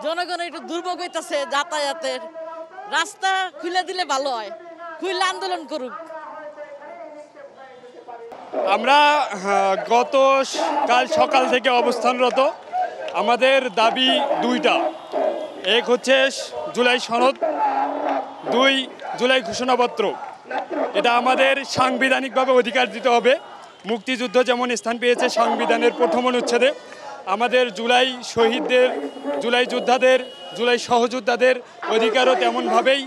জনগণ একটু দুর্ভোগ হইতেছে যাতায়াতের, রাস্তা খুলে দিলে ভালো হয়, খুলে আন্দোলন করুক। আমরা কাল সকাল থেকে অবস্থানরত। আমাদের দাবি দুইটা, এক হচ্ছে জুলাই সনদ, দুই জুলাই ঘোষণাপত্র। এটা আমাদের সাংবিধানিকভাবে অধিকার দিতে হবে। মুক্তিযুদ্ধ যেমন স্থান পেয়েছে সংবিধানের প্রথম অনুচ্ছেদে, আমাদের জুলাই শহীদদের, জুলাই যোদ্ধাদের, জুলাই সহযোদ্ধাদের অধিকারও তেমনভাবেই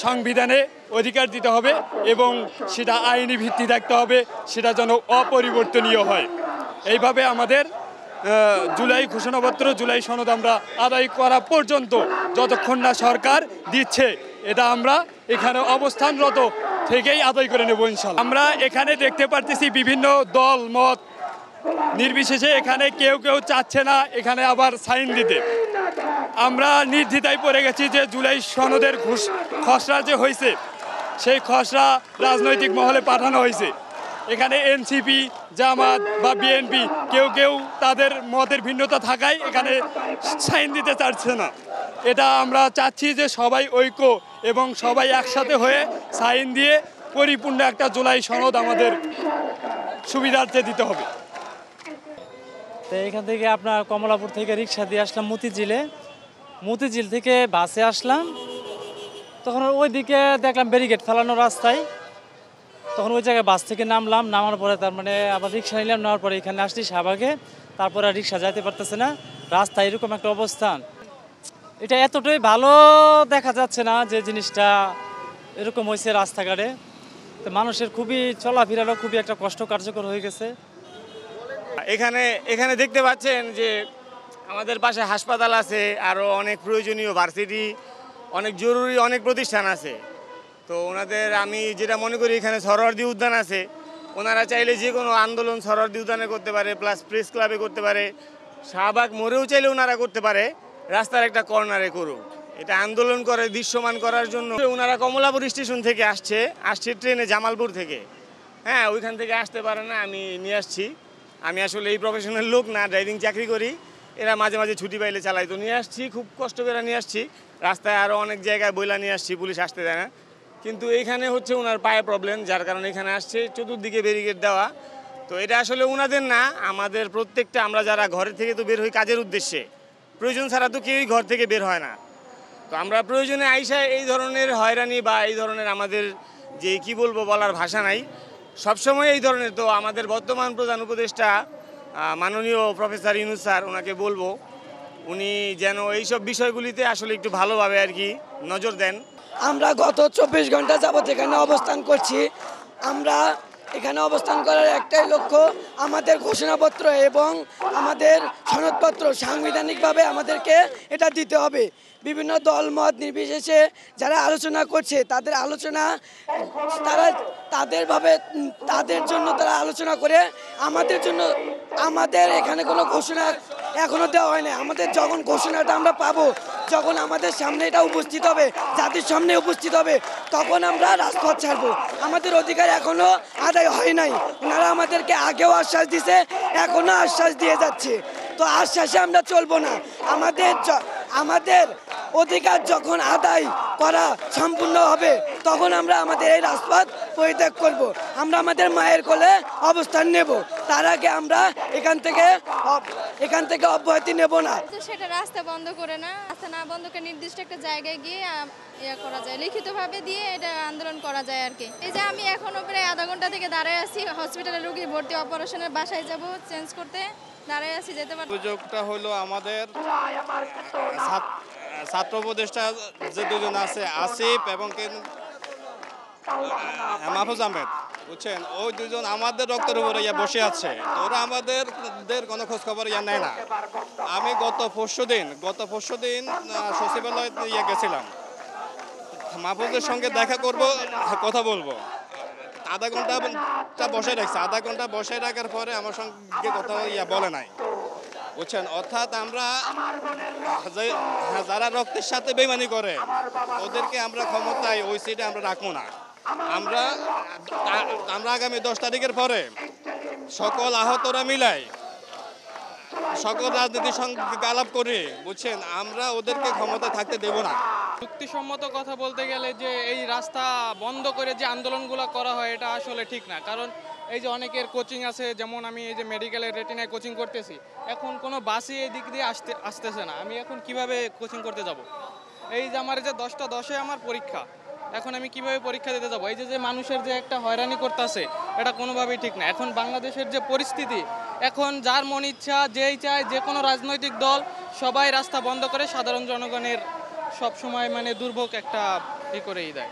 সংবিধানে অধিকার দিতে হবে এবং সেটা আইনি ভিত্তি থাকতে হবে, সেটা যেন অপরিবর্তনীয় হয়। এইভাবে আমাদের জুলাই ঘোষণাপত্র, জুলাই সনদ আমরা আদায় করা পর্যন্ত, যতক্ষণ না সরকার দিচ্ছে, এটা আমরা এখানে অবস্থানরত থেকেই আদায় করে নেব ইনশাআল্লাহ। আমরা এখানে দেখতে পারতেছি বিভিন্ন দল মত নির্বিশেষে এখানে কেউ কেউ চাচ্ছে না এখানে আবার সাইন দিতে। আমরা নির্দ্বিধায় পড়ে গেছি যে জুলাই সনদের খসড়া যে হয়েছে, সেই খসড়া রাজনৈতিক মহলে পাঠানো হয়েছে। এখানে এনসিপি, জামাত বা বিএনপি কেউ কেউ তাদের মতের ভিন্নতা থাকায় এখানে সাইন দিতে চাচ্ছে না। এটা আমরা চাচ্ছি যে সবাই ঐক্য এবং সবাই একসাথে হয়ে সাইন দিয়ে পরিপূর্ণ একটা জুলাই সনদ আমাদের সুবিধার্থে দিতে হবে। তো এখান থেকে আপনার কমলাপুর থেকে রিক্সা দিয়ে আসলাম মতিঝিল থেকে বাসে আসলাম। তখন ওই দিকে দেখলাম ব্যারিকেড ফেলানো রাস্তায়, তখন ওই জায়গায় বাস থেকে নামার পরে তার মানে আবার রিক্সা নিলাম, নেওয়ার পরে এখানে আসছি শাহবাগে। তারপরে আর রিক্সা যাইতে পারতেছে না, রাস্তায় এরকম একটা অবস্থান। এটা এতটাই ভালো দেখা যাচ্ছে না যে জিনিসটা এরকম হয়েছে রাস্তাঘাটে। তো মানুষের খুবই চলাফেরারও খুবই একটা কষ্ট কার্যকর হয়ে গেছে। এখানে দেখতে পাচ্ছেন যে আমাদের পাশে হাসপাতাল আছে, আরও অনেক প্রয়োজনীয় ভার্সিটি, অনেক জরুরি অনেক প্রতিষ্ঠান আছে। তো ওনাদের আমি যেটা মনে করি, এখানে সরোয়ার্দী উদ্যান আছে, ওনারা চাইলে যে কোনো আন্দোলন সরোয়ার্দী উদ্যানে করতে পারে, প্লাস প্রেস ক্লাবে করতে পারে, শাহবাগ মোড়েও চাইলে ওনারা করতে পারে, রাস্তার একটা কর্নারে করুক। এটা আন্দোলন করে দৃশ্যমান করার জন্য ওনারা কমলাপুর স্টেশন থেকে আসছে ট্রেনে জামালপুর থেকে। হ্যাঁ, ওইখান থেকে আসতে পারে না, আমি নিয়ে আসছি। আমি আসলে এই প্রফেশনাল লোক না, ড্রাইভিং চাকরি করি, এরা মাঝে মাঝে ছুটি পাইলে চালাই, তো নিয়ে আসছি, খুব কষ্ট করে নিয়ে আসছি। রাস্তায় আরও অনেক জায়গায় বইলা নিয়ে আসছি, পুলিশ আসতে দেয় না। কিন্তু এইখানে হচ্ছে ওনার পায়ে প্রবলেম, যার কারণে এখানে আসছে, চতুর্দিকে ব্যারিকেড দেওয়া। তো এটা আসলে ওনাদের না, আমাদের প্রত্যেকটা, আমরা যারা ঘরের থেকে তো বের হই কাজের উদ্দেশ্যে, প্রয়োজন ছাড়া তো কেউই ঘর থেকে বের হয় না। তো আমরা প্রয়োজনে আইসা এই ধরনের হয়রানি বা এই ধরনের আমাদের যে কি বলবো, বলার ভাষা নাই, সবসময় এই ধরনের। তো আমাদের বর্তমান প্রধান উপদেষ্টা মাননীয় প্রফেসর ইউনূস স্যার, ওনাকে বলবো উনি যেন এইসব বিষয়গুলিতে আসলে একটু ভালোভাবে আর কি নজর দেন। আমরা গত 24 ঘন্টা যাবত এখানে অবস্থান করছি। আমরা এখানে অবস্থান করার একটাই লক্ষ্য, আমাদের ঘোষণাপত্র এবং আমাদের সনদপত্র সাংবিধানিকভাবে আমাদেরকে এটা দিতে হবে। বিভিন্ন দলমত নির্বিশেষে যারা আলোচনা করছে, তাদের আলোচনা তাদের জন্য তারা আলোচনা করে, আমাদের জন্য আমাদের এখানে কোনো ঘোষণা এখনও দেওয়া হয় না। আমাদের যখন ঘোষণাটা আমরা পাবো, যখন আমাদের সামনে এটা উপস্থিত হবে, জাতির সামনে উপস্থিত হবে, তখন আমরা রাজপথ ছাড়বো। আমাদের অধিকার এখনও আদায় হয় নাই। ওনারা আমাদেরকে আগেও আশ্বাস দিছে, এখনও আশ্বাস দিয়ে যাচ্ছে। তো আশ্বাসে আমরা চলবো না। আমাদের অধিকার যখন আদায় করা সম্পূর্ণ হবে, তখন আমরা আমাদের এই রাজপথ পরিত্যাগ করব। আমরা আমাদের মায়ের কোলে অবস্থান নেব, তার আগে আমরা এখান থেকে অব্যাহতি নেব না। সেটা রাস্তা বন্ধ করে না, রাস্তা না বন্ধ করে নির্দিষ্ট একটা জায়গায় গিয়ে করা যায়, লিখিতভাবে দিয়ে এটা আন্দোলন করা যায় আর কি। এই যে আমি এখনো প্রায় আধা ঘন্টা থেকে দাঁড়ায় আছি, হসপিটালে রোগী ভর্তি, অপারেশনের বাসায় যাব চেঞ্জ করতে, দাঁড়ায় আছি, যেতে পারবো। সুযোগটা হলো আমাদের ছাত্র উপদেষ্টা যে দুজন আছে, আসিফ এবং মাহফুজ আহমেদ, বুঝছেন, ওই দুজন আমাদের রক্তের উপরে বসে আছে। তো ওরা আমাদের কোনো খোঁজ খবর নেয় না। আমি গত পরশু দিন সচিবালয় গেছিলাম, মাহফুজের সঙ্গে দেখা করব, কথা বলবো। আধা ঘন্টা বসে রাখছে, আধা ঘন্টা বসে রাখার পরে আমার সঙ্গে কথা বলে নাই, বুঝছেন। অর্থাৎ আমরা যারা রক্তের সাথে বেইমানি করে, ওদেরকে আমরা ক্ষমতায় ওই সিটে আমরা রাখবো না। আমরা আগামী 10 তারিখের পরে সকল আহতরা মিলাই সকল রাজনীতির সঙ্গে আলাপ করে বুঝছেন আমরা ওদেরকে ক্ষমতা থাকতে দেব না। যুক্তিসম্মত কথা বলতে গেলে যে এই রাস্তা বন্ধ করে যে আন্দোলনগুলো করা হয় এটা আসলে ঠিক না, কারণ এই যে অনেকের কোচিং আছে, যেমন আমি এই যে মেডিকেলের রেটিনায় কোচিং করতেছি, এখন কোনো বাসই এই দিক দিয়ে আসতেছে না, আমি এখন কিভাবে কোচিং করতে যাব? এই যে আমার যে 10টা 10-এ আমার পরীক্ষা, এখন আমি কিভাবে পরীক্ষা দিতে যাব? এই যে মানুষের যে একটা হয়রানি করতেছে এটা কোনোভাবেই ঠিক না। এখন বাংলাদেশের যে পরিস্থিতি, এখন যার মন ইচ্ছা যেই চায় যে কোনো রাজনৈতিক দল সবাই রাস্তা বন্ধ করে সাধারণ জনগণের সব সময় মানে দুর্ভোগ একটা করেই দেয়।